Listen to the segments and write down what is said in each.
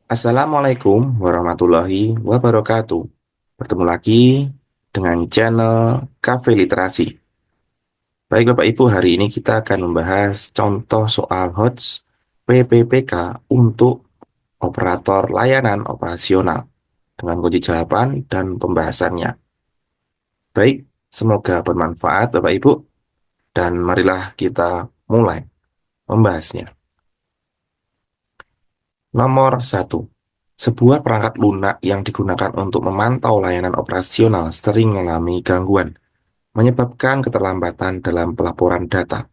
Assalamualaikum warahmatullahi wabarakatuh. Bertemu lagi dengan channel Cafe Literasi. Baik Bapak Ibu, hari ini kita akan membahas contoh soal HOTS PPPK untuk operator layanan operasional dengan kunci jawaban dan pembahasannya. Baik, semoga bermanfaat Bapak Ibu dan marilah kita mulai membahasnya. Nomor satu, sebuah perangkat lunak yang digunakan untuk memantau layanan operasional sering mengalami gangguan, menyebabkan keterlambatan dalam pelaporan data.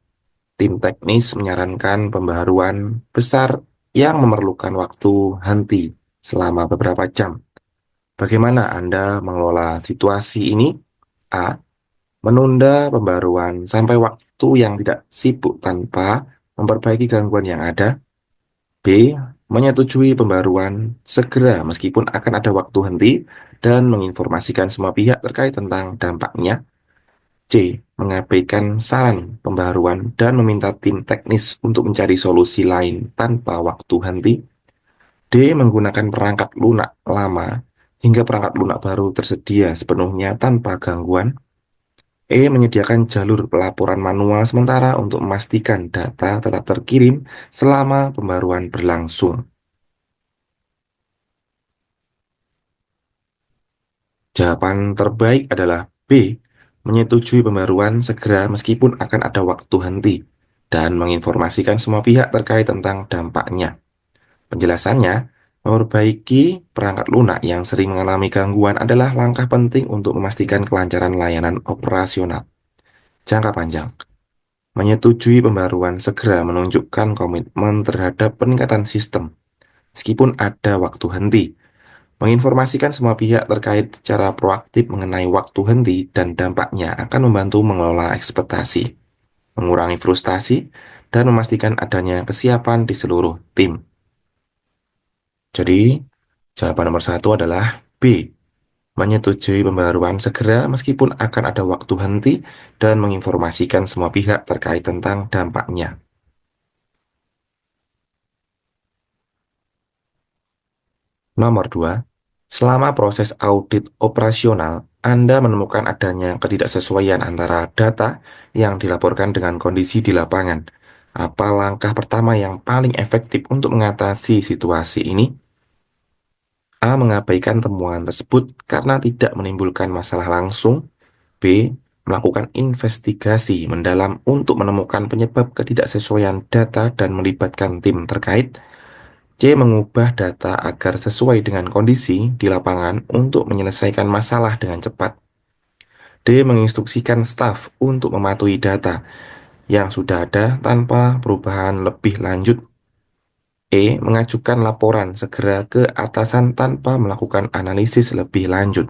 Tim teknis menyarankan pembaharuan besar yang memerlukan waktu henti selama beberapa jam. Bagaimana Anda mengelola situasi ini? A. Menunda pembaruan sampai waktu yang tidak sibuk tanpa memperbaiki gangguan yang ada. B. Menyetujui pembaruan segera meskipun akan ada waktu henti dan menginformasikan semua pihak terkait tentang dampaknya. C. Mengabaikan saran pembaruan dan meminta tim teknis untuk mencari solusi lain tanpa waktu henti. D. Menggunakan perangkat lunak lama hingga perangkat lunak baru tersedia sepenuhnya tanpa gangguan. E. Menyediakan jalur pelaporan manual sementara untuk memastikan data tetap terkirim selama pembaruan berlangsung. Jawaban terbaik adalah B. Menyetujui pembaruan segera meskipun akan ada waktu henti dan menginformasikan semua pihak terkait tentang dampaknya. Penjelasannya, memperbaiki perangkat lunak yang sering mengalami gangguan adalah langkah penting untuk memastikan kelancaran layanan operasional jangka panjang. Menyetujui pembaruan segera menunjukkan komitmen terhadap peningkatan sistem, meskipun ada waktu henti. Menginformasikan semua pihak terkait secara proaktif mengenai waktu henti dan dampaknya akan membantu mengelola ekspektasi, mengurangi frustasi, dan memastikan adanya kesiapan di seluruh tim. Jadi, jawaban nomor satu adalah B. Menyetujui pembaruan segera meskipun akan ada waktu henti dan menginformasikan semua pihak terkait tentang dampaknya. Nomor 2, selama proses audit operasional, Anda menemukan adanya ketidaksesuaian antara data yang dilaporkan dengan kondisi di lapangan. Apa langkah pertama yang paling efektif untuk mengatasi situasi ini? A. Mengabaikan temuan tersebut karena tidak menimbulkan masalah langsung. B. Melakukan investigasi mendalam untuk menemukan penyebab ketidaksesuaian data dan melibatkan tim terkait. C. Mengubah data agar sesuai dengan kondisi di lapangan untuk menyelesaikan masalah dengan cepat. D. Menginstruksikan staf untuk mematuhi data yang sudah ada tanpa perubahan lebih lanjut. E. Mengajukan laporan segera ke atasan tanpa melakukan analisis lebih lanjut.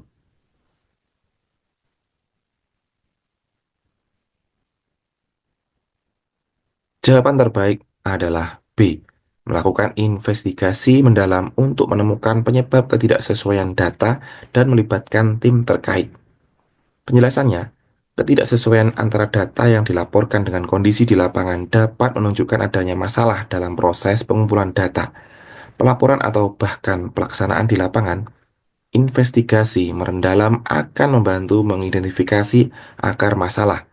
Jawaban terbaik adalah B. Melakukan investigasi mendalam untuk menemukan penyebab ketidaksesuaian data dan melibatkan tim terkait. Penjelasannya, ketidaksesuaian antara data yang dilaporkan dengan kondisi di lapangan dapat menunjukkan adanya masalah dalam proses pengumpulan data, pelaporan atau bahkan pelaksanaan di lapangan. Investigasi merendalam akan membantu mengidentifikasi akar masalah.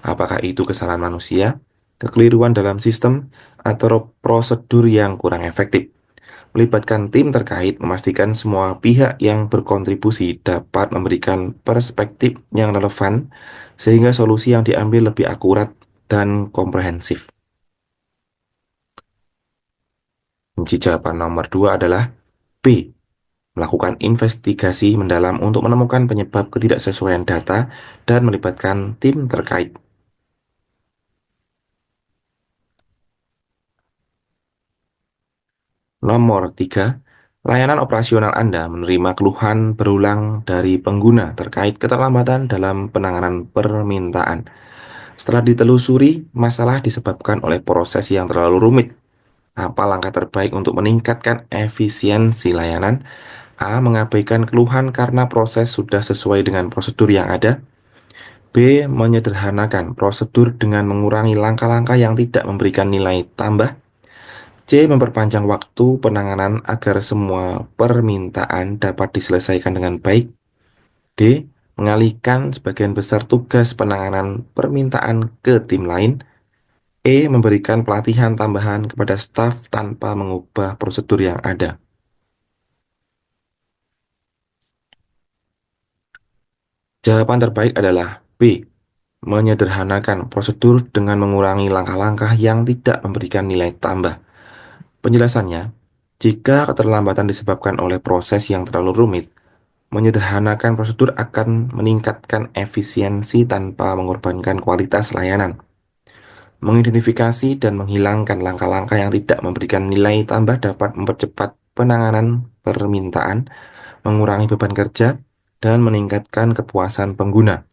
Apakah itu kesalahan manusia, kekeliruan dalam sistem, atau prosedur yang kurang efektif? Melibatkan tim terkait memastikan semua pihak yang berkontribusi dapat memberikan perspektif yang relevan sehingga solusi yang diambil lebih akurat dan komprehensif. Kunci jawaban nomor 2 adalah B. Melakukan investigasi mendalam untuk menemukan penyebab ketidaksesuaian data dan melibatkan tim terkait. Nomor 3, layanan operasional Anda menerima keluhan berulang dari pengguna terkait keterlambatan dalam penanganan permintaan. Setelah ditelusuri, masalah disebabkan oleh proses yang terlalu rumit. Apa langkah terbaik untuk meningkatkan efisiensi layanan? A. Mengabaikan keluhan karena proses sudah sesuai dengan prosedur yang ada. B. Menyederhanakan prosedur dengan mengurangi langkah-langkah yang tidak memberikan nilai tambah. C. Memperpanjang waktu penanganan agar semua permintaan dapat diselesaikan dengan baik. D. Mengalihkan sebagian besar tugas penanganan permintaan ke tim lain. E. Memberikan pelatihan tambahan kepada staf tanpa mengubah prosedur yang ada. Jawaban terbaik adalah B. Menyederhanakan prosedur dengan mengurangi langkah-langkah yang tidak memberikan nilai tambah. Penjelasannya, jika keterlambatan disebabkan oleh proses yang terlalu rumit, menyederhanakan prosedur akan meningkatkan efisiensi tanpa mengorbankan kualitas layanan. Mengidentifikasi dan menghilangkan langkah-langkah yang tidak memberikan nilai tambah dapat mempercepat penanganan permintaan, mengurangi beban kerja, dan meningkatkan kepuasan pengguna.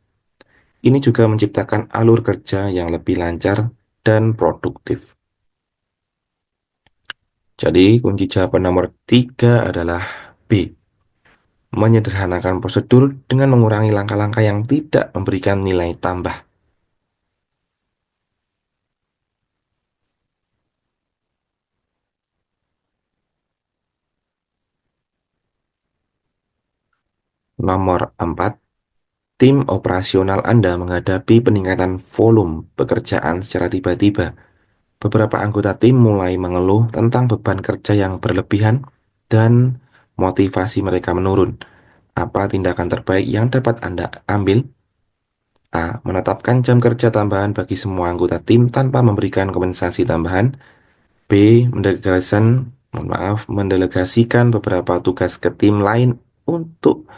Ini juga menciptakan alur kerja yang lebih lancar dan produktif. Jadi, kunci jawaban nomor 3 adalah B. Menyederhanakan prosedur dengan mengurangi langkah-langkah yang tidak memberikan nilai tambah. Nomor 4. Tim operasional Anda menghadapi peningkatan volume pekerjaan secara tiba-tiba. Beberapa anggota tim mulai mengeluh tentang beban kerja yang berlebihan dan motivasi mereka menurun. Apa tindakan terbaik yang dapat Anda ambil? A. Menetapkan jam kerja tambahan bagi semua anggota tim tanpa memberikan kompensasi tambahan. B. Mendelegasikan beberapa tugas ke tim lain untuk,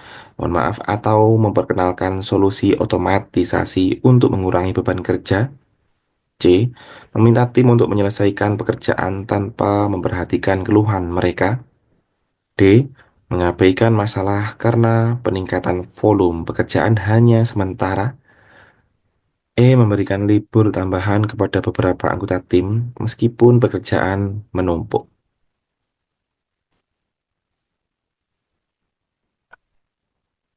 atau memperkenalkan solusi otomatisasi untuk mengurangi beban kerja. C. Meminta tim untuk menyelesaikan pekerjaan tanpa memperhatikan keluhan mereka. D. Mengabaikan masalah karena peningkatan volume pekerjaan hanya sementara. E. Memberikan libur tambahan kepada beberapa anggota tim meskipun pekerjaan menumpuk.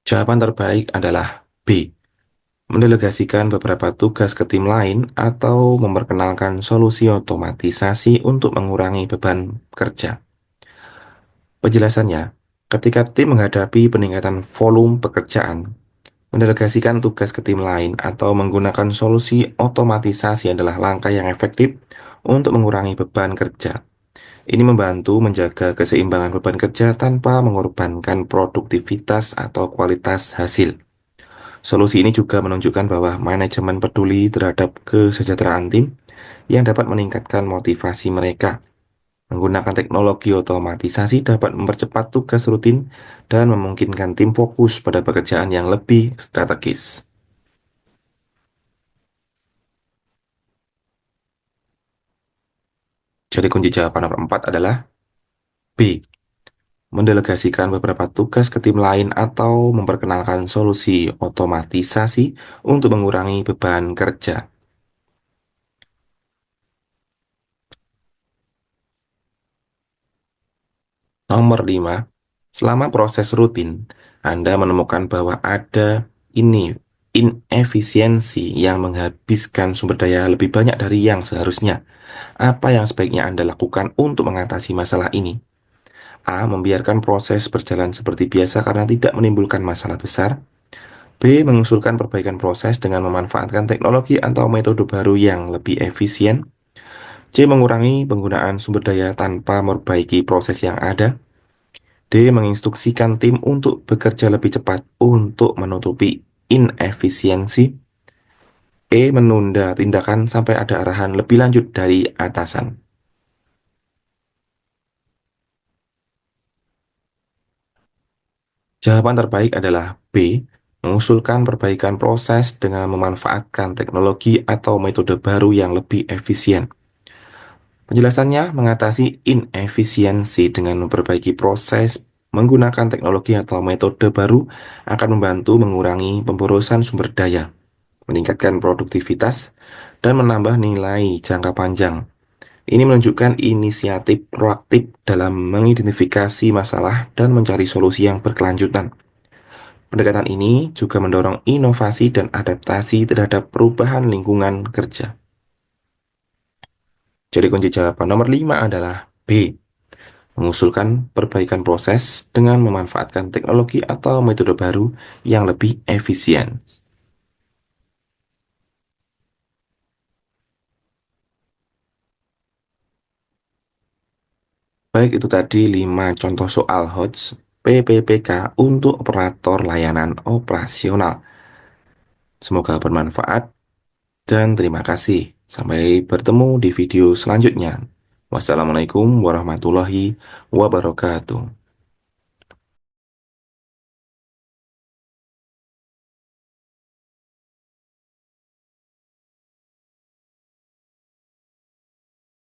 Jawaban terbaik adalah B. Mendelegasikan beberapa tugas ke tim lain atau memperkenalkan solusi otomatisasi untuk mengurangi beban kerja. Penjelasannya, ketika tim menghadapi peningkatan volume pekerjaan, mendelegasikan tugas ke tim lain atau menggunakan solusi otomatisasi adalah langkah yang efektif untuk mengurangi beban kerja. Ini membantu menjaga keseimbangan beban kerja tanpa mengorbankan produktivitas atau kualitas hasil. Solusi ini juga menunjukkan bahwa manajemen peduli terhadap kesejahteraan tim yang dapat meningkatkan motivasi mereka. Menggunakan teknologi otomatisasi dapat mempercepat tugas rutin dan memungkinkan tim fokus pada pekerjaan yang lebih strategis. Jadi kunci jawaban nomor 4 adalah B. Mendelegasikan beberapa tugas ke tim lain atau memperkenalkan solusi otomatisasi untuk mengurangi beban kerja. Nomor 5, selama proses rutin, Anda menemukan bahwa ada ini inefisiensi yang menghabiskan sumber daya lebih banyak dari yang seharusnya. Apa yang sebaiknya Anda lakukan untuk mengatasi masalah ini? A. Membiarkan proses berjalan seperti biasa karena tidak menimbulkan masalah besar. B. Mengusulkan perbaikan proses dengan memanfaatkan teknologi atau metode baru yang lebih efisien. C. Mengurangi penggunaan sumber daya tanpa memperbaiki proses yang ada. D. Menginstruksikan tim untuk bekerja lebih cepat untuk menutupi inefisiensi. E. Menunda tindakan sampai ada arahan lebih lanjut dari atasan. Jawaban terbaik adalah B. Mengusulkan perbaikan proses dengan memanfaatkan teknologi atau metode baru yang lebih efisien. Penjelasannya, mengatasi inefisiensi dengan memperbaiki proses menggunakan teknologi atau metode baru akan membantu mengurangi pemborosan sumber daya, meningkatkan produktivitas, dan menambah nilai jangka panjang. Ini menunjukkan inisiatif proaktif dalam mengidentifikasi masalah dan mencari solusi yang berkelanjutan. Pendekatan ini juga mendorong inovasi dan adaptasi terhadap perubahan lingkungan kerja. Jadi kunci jawaban nomor 5 adalah B. Mengusulkan perbaikan proses dengan memanfaatkan teknologi atau metode baru yang lebih efisien. Baik, itu tadi 5 contoh soal HOTS PPPK untuk operator layanan operasional. Semoga bermanfaat dan terima kasih. Sampai bertemu di video selanjutnya. Wassalamualaikum warahmatullahi wabarakatuh.